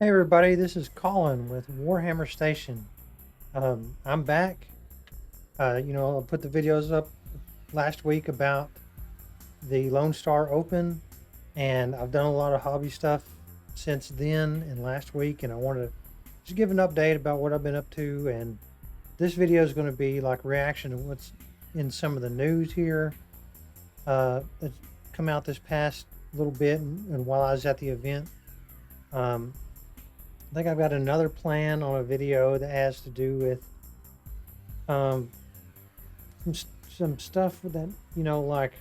Hey everybody, this is Colin with Warhammer Station. I'm back. I put the videos up last week about the Lone Star Open, and I've done a lot of hobby stuff since then and last week, and I wanted to just give an update about what I've been up to. And this video is going to be like reaction to what's in some of the news here that's come out this past little bit, and while I was at the event. Um, I think I've got another plan on a video that has to do with um, some stuff that like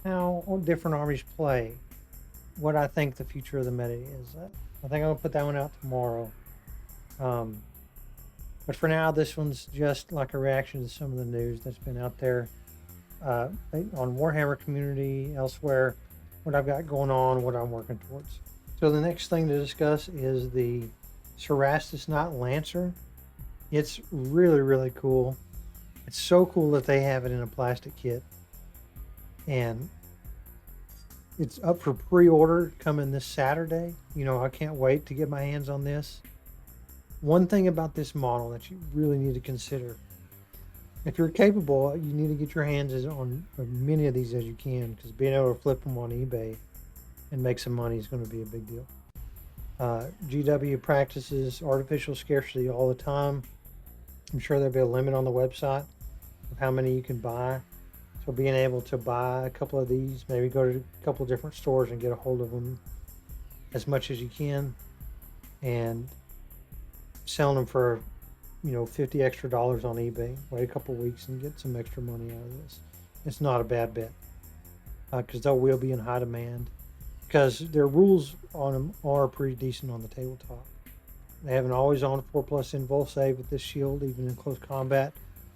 how different armies play. What I think the future of the meta is. I think I'm gonna put that one out tomorrow. Um, but for now, this one's just like a reaction to some of the news that's been out there on Warhammer community, elsewhere. What I've got going on, what I'm working towards. So the next thing to discuss is the Cerastus Knot Lancer. It's really, really cool. It's so cool that they have it in a plastic kit. And it's up for pre-order coming this Saturday. I can't wait to get my hands on this. One thing about this model that you really need to consider, if you're capable, you need to get your hands on as many of these as you can, because being able to flip them on eBay and make some money is going to be a big deal. GW practices artificial scarcity all the time. I'm sure there'll be a limit on the website of how many you can buy. So being able to buy a couple of these, maybe go to a couple of different stores and get a hold of them as much as you can, and selling them for $50 extra on eBay. Wait a couple of weeks and get some extra money out of this. It's not a bad bet, because they will be in high demand, because their rules on them are pretty decent on the tabletop. They have an always on 4+ invul save with this shield, even in close combat,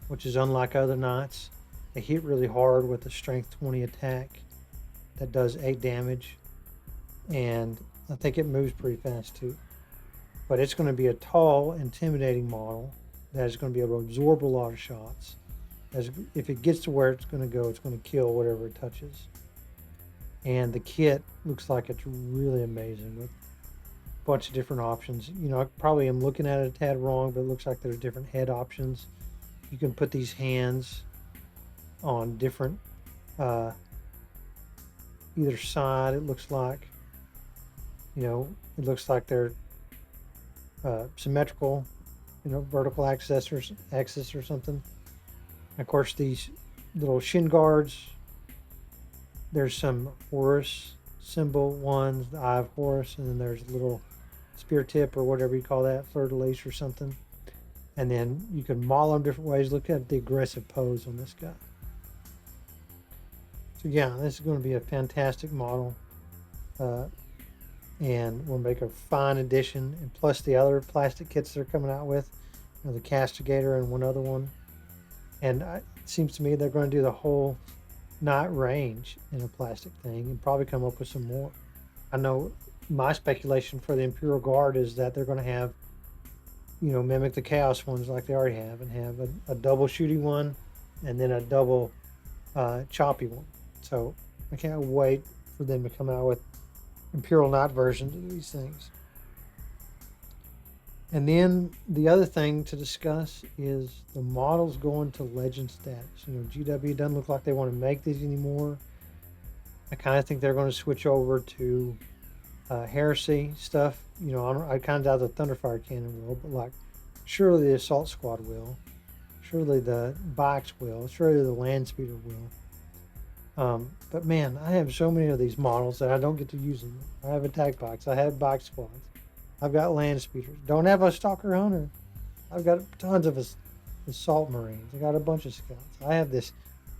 which is unlike other knights. They hit really hard with a strength 20 attack that does 8 damage, and I think it moves pretty fast too. But it's going to be a tall, intimidating model that is going to be able to absorb a lot of shots. If it gets to where it's going to go, it's going to kill whatever it touches. And the kit looks like it's really amazing with a bunch of different options. I probably am looking at it a tad wrong, but it looks like there's different head options. You can put these hands on different either side. It looks like they're symmetrical, vertical axis or something. And of course, these little shin guards, there's some Horus symbol ones, the Eye of Horus, and then there's a little spear tip or whatever you call that, fleur de lis or something. And then you can model them different ways. Look at the aggressive pose on this guy. So yeah, this is going to be a fantastic model, and we'll make a fine addition. And plus the other plastic kits they're coming out with, the Castigator and one other one. And it seems to me they're going to do the whole Knight range in a plastic thing and probably come up with some more. I know my speculation for the Imperial Guard is that they're going to have, mimic the Chaos ones like they already have, and have a double shooting one and then a double choppy one. So I can't wait for them to come out with Imperial Knight versions of these things. And then the other thing to discuss is the models going to legend status. GW doesn't look like they want to make these anymore. I kind of think they're going to switch over to heresy stuff. I kind of doubt the Thunderfire Cannon will, but like surely the Assault Squad will. Surely the bikes will. Surely the Land Speeder will. But man, I have so many of these models that I don't get to use them. I have attack bikes. I have bike squads. I've got land speeders. Don't have a stalker hunter. I've got tons of assault marines. I got a bunch of scouts. I have this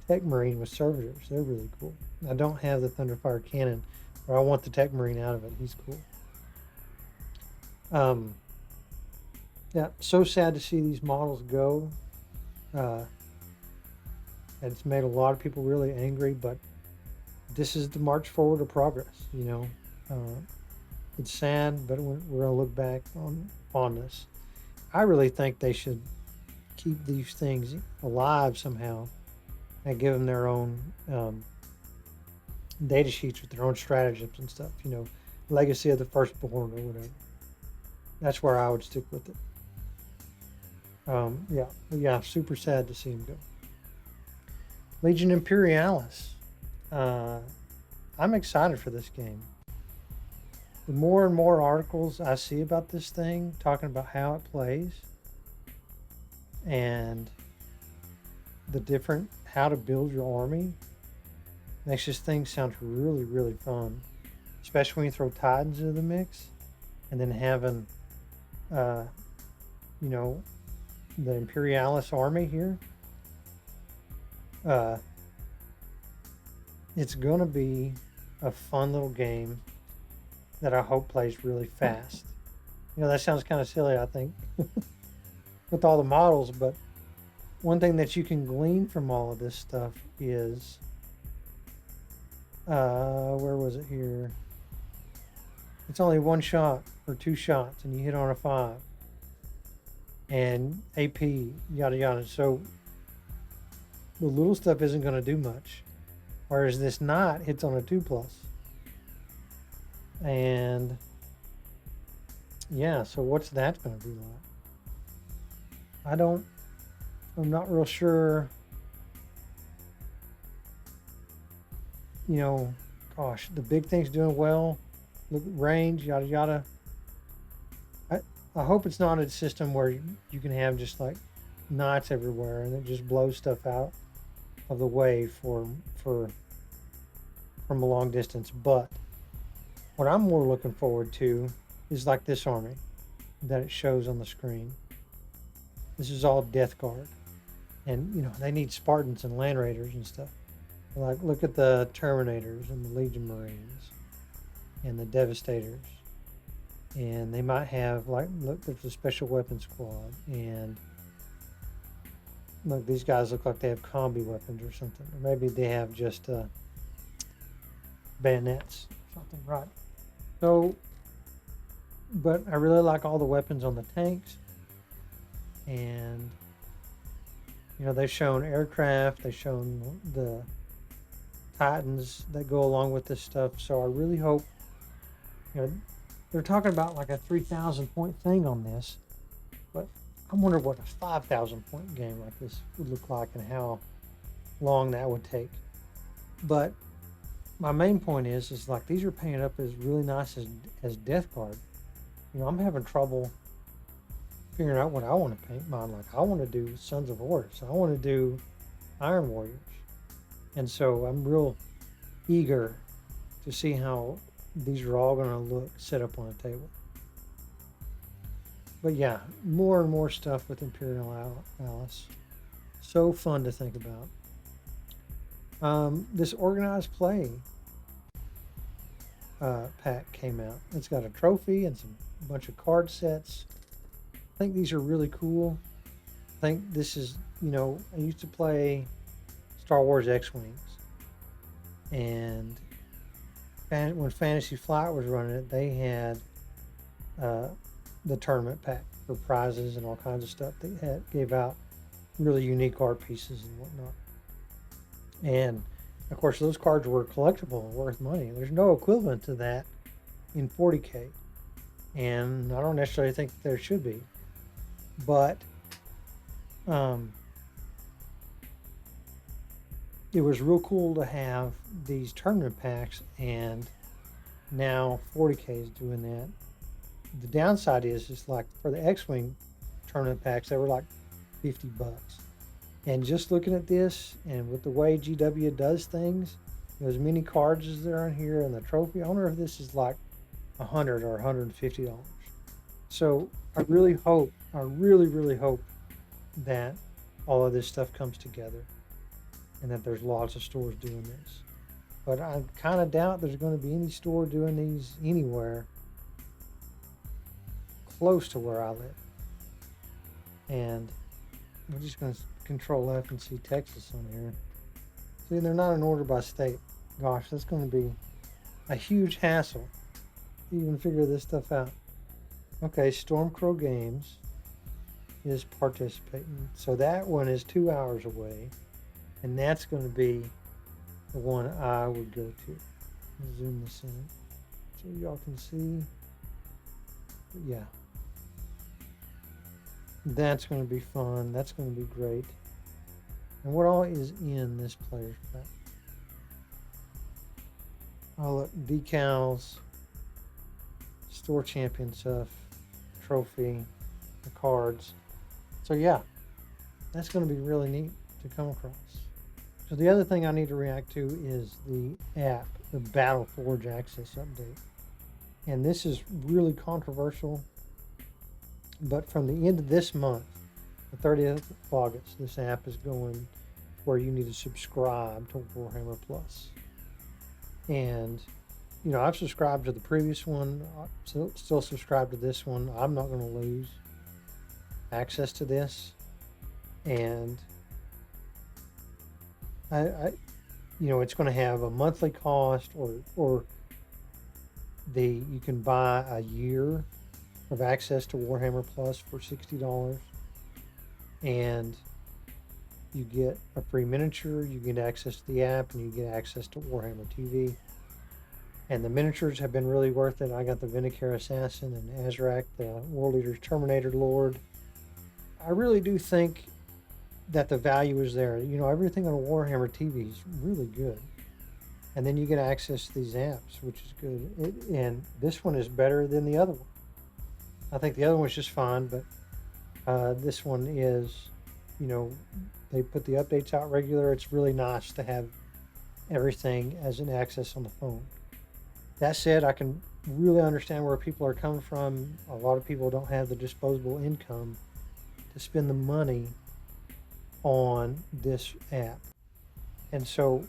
tech marine with servitors. They're really cool. I don't have the Thunderfire Cannon, but I want the tech marine out of it. He's cool. Yeah, so sad to see these models go. It's made a lot of people really angry, but this is the march forward of progress. It's sad, but we're going to look back on this. I really think they should keep these things alive somehow and give them their own data sheets with their own stratagems and stuff. Legacy of the Firstborn or whatever. That's where I would stick with it. Yeah, super sad to see him go. Legion Imperialis. Uh, I'm excited for this game. The more and more articles I see about this thing, talking about how it plays and the different how to build your army, makes this thing sound really, really fun. Especially when you throw Titans into the mix, and then having, uh, you know, the Imperialis army here. Uh, it's gonna be a fun little game that I hope plays really fast. That sounds kind of silly, I think, with all the models, but one thing that you can glean from all of this stuff is, where was it here? It's only one shot or two shots, and you hit on a 5. And AP, yada yada. So the little stuff isn't going to do much. Whereas this knight hits on a 2+. And yeah, so what's that going to be like? I'm not real sure. Gosh, the big thing's doing well. Look at range, yada yada. I hope it's not a system where you can have just like knights everywhere and it just blows stuff out of the way from a long distance. But what I'm more looking forward to is like this army that it shows on the screen. This is all Death Guard, and they need Spartans and Land Raiders and stuff. Like, look at the Terminators and the Legion Marines and the Devastators. And they might have, look, there's a Special Weapons Squad. And look, these guys look like they have combi weapons or something. Or maybe they have just bayonets or something, right? So, but I really like all the weapons on the tanks. And, they've shown aircraft. They've shown the Titans that go along with this stuff. So I really hope, they're talking about like a 3,000 point thing on this, but I wonder what a 5,000 point game like this would look like and how long that would take. But my main point is like these are painted up as really nice as Death Guard. I'm having trouble figuring out what I want to paint mine. Like I want to do Sons of Horus. I want to do Iron Warriors. And so I'm real eager to see how these are all going to look set up on a table. But yeah, more and more stuff with Imperial Alice. So fun to think about. This organized play pack came out. It's got a trophy and a bunch of card sets. I think these are really cool. I think this is, I used to play Star Wars X-Wings. And when Fantasy Flight was running it, they had the tournament pack for prizes and all kinds of stuff. They gave out really unique art pieces and whatnot. And of course, those cards were collectible and worth money. There's no equivalent to that in 40K, and I don't necessarily think there should be. But it was real cool to have these tournament packs, and now 40K is doing that. The downside is like for the X-Wing tournament packs, they were like $50. And just looking at this, and with the way GW does things, as many cards as there are in here, and the trophy, I wonder if this is like $100 or $150. So I really hope, really hope that all of this stuff comes together, and that there's lots of stores doing this. But I kind of doubt there's going to be any store doing these anywhere close to where I live. And we're just going to Control F and see Texas on here. See, they're not in order by state. Gosh, that's going to be a huge hassle to even figure this stuff out. Okay, Stormcrow Games is participating. So that one is 2 hours away. And that's going to be the one I would go to. Zoom this in so y'all can see. But yeah, That's going to be fun. That's going to be great. And what all is in this player's pack? Oh, look, decals, store champion stuff, trophy, the cards. So yeah, that's going to be really neat to come across. So the other thing I need to react to is the app, the Battle Forge Access update. And this is really controversial, but from the end of this month, the 30th of August, this app is going where you need to subscribe to Warhammer Plus. And, you know, I've subscribed to the previous one, still subscribed to this one. I'm not going to lose access to this. And you know, it's going to have a monthly cost, or you can buy a year of access to Warhammer Plus for $60, and you get a free miniature, you get access to the app, and you get access to Warhammer TV. And the miniatures have been really worth it. I got the Vindicare Assassin and Azrak, the World Eater's Terminator Lord. I really do think that the value is there. You know, everything on Warhammer TV is really good. And then you get access to these apps, which is good. And this one is better than the other one. I think the other one's just fine, but this one is, you know, they put the updates out regular. It's really nice to have everything as an access on the phone. That said, I can really understand where people are coming from. A lot of people don't have the disposable income to spend the money on this app. And so,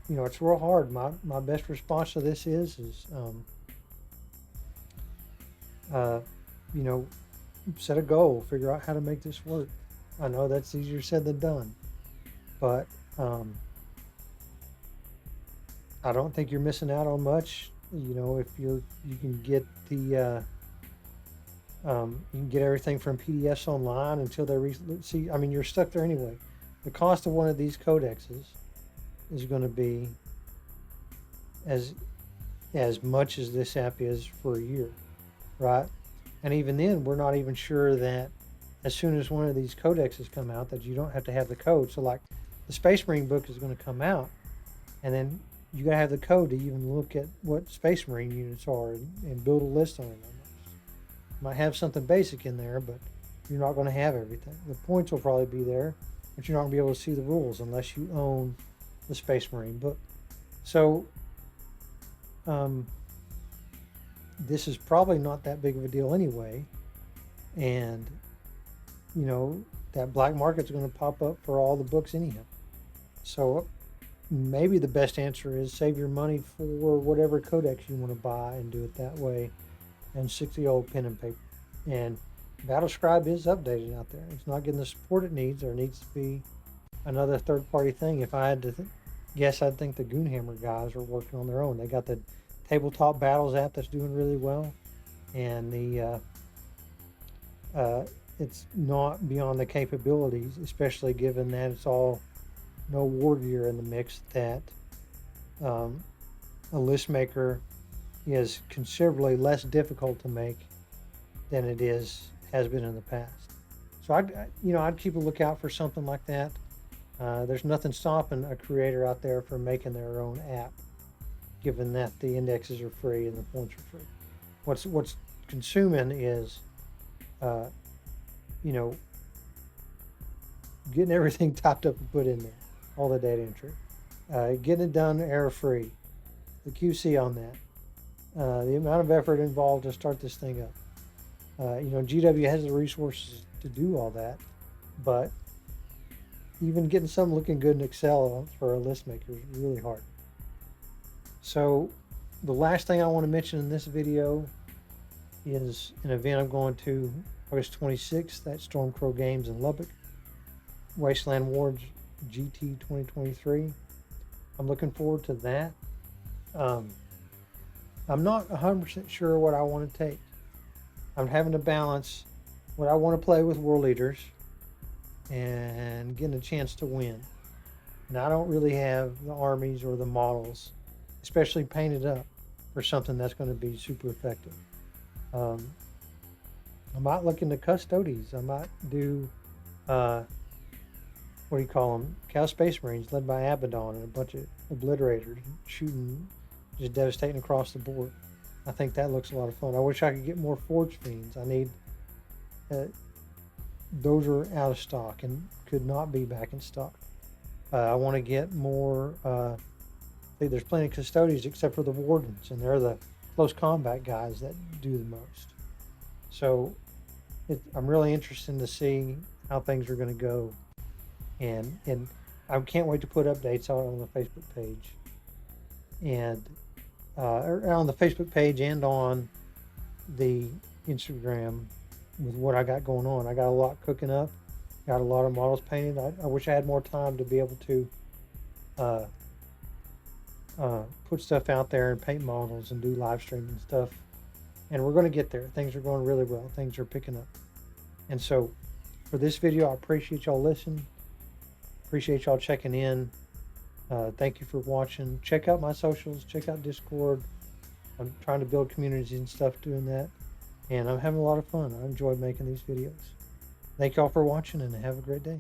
you know, it's real hard. My best response to this is you know, set a goal, figure out how to make this work. I know that's easier said than done, but I don't think you're missing out on much. You know, if you can get the you can get everything from PDFs online until they see. I mean, you're stuck there anyway. The cost of one of these codexes is going to be as much as this app is for a year, right? And even then, we're not even sure that as soon as one of these codexes come out that you don't have to have the code. So like the Space Marine book is going to come out, and then you got to have the code to even look at what Space Marine units are and build a list on them. Might have something basic in there, but you're not going to have everything. The points will probably be there, but you're not going to be able to see the rules unless you own the Space Marine book. So this is probably not that big of a deal anyway, and you know that black market's going to pop up for all the books anyhow. So maybe the best answer is save your money for whatever codex you want to buy and do it that way, and stick to the old pen and paper. And Battlescribe is updated out there. It's not getting the support it needs. There needs to be another third-party thing. If I had to guess, I'd think the Goonhammer guys are working on their own. They got the Tabletop Battles app that's doing really well, and the it's not beyond the capabilities, especially given that it's all no war gear in the mix, that a list maker is considerably less difficult to make than it has been in the past. So I'd keep a lookout for something like that. There's nothing stopping a creator out there from making their own app, given that the indexes are free and the points are free. What's consuming is you know, getting everything typed up and put in there, all the data entry, getting it done error free, the QC on that, the amount of effort involved to start this thing up. You know, GW has the resources to do all that, but even getting something looking good in Excel for a list maker is really hard. So the last thing I want to mention in this video is an event I'm going to August 26th at Stormcrow Games in Lubbock, Wasteland Wars GT 2023. I'm looking forward to that. I'm not 100% sure what I want to take. I'm having to balance what I want to play with World Eaters and getting a chance to win. And I don't really have the armies or the models, especially painted up, for something that's going to be super effective. I might look into custodies. I might do, what do you call them? Cal Space Marines led by Abaddon and a bunch of obliterators shooting, just devastating across the board. I think that looks a lot of fun. I wish I could get more Forge Fiends. I need, those are out of stock and could not be back in stock. I want to get more, there's plenty of custodians except for the Wardens, and they're the close combat guys that do the most. So I'm really interested to see how things are going to go, and I can't wait to put updates out on the Facebook page, and on the Facebook page and on the Instagram with what I got going on. I got a lot cooking up, got a lot of models painted. I wish I had more time to be able to put stuff out there and paint models and do live streams and stuff. And we're going to get there. Things are going really well. Things are picking up. And so for this video, I appreciate y'all listening. Appreciate y'all checking in. Thank you for watching. Check out my socials. Check out Discord. I'm trying to build communities and stuff doing that. And I'm having a lot of fun. I enjoy making these videos. Thank y'all for watching and have a great day.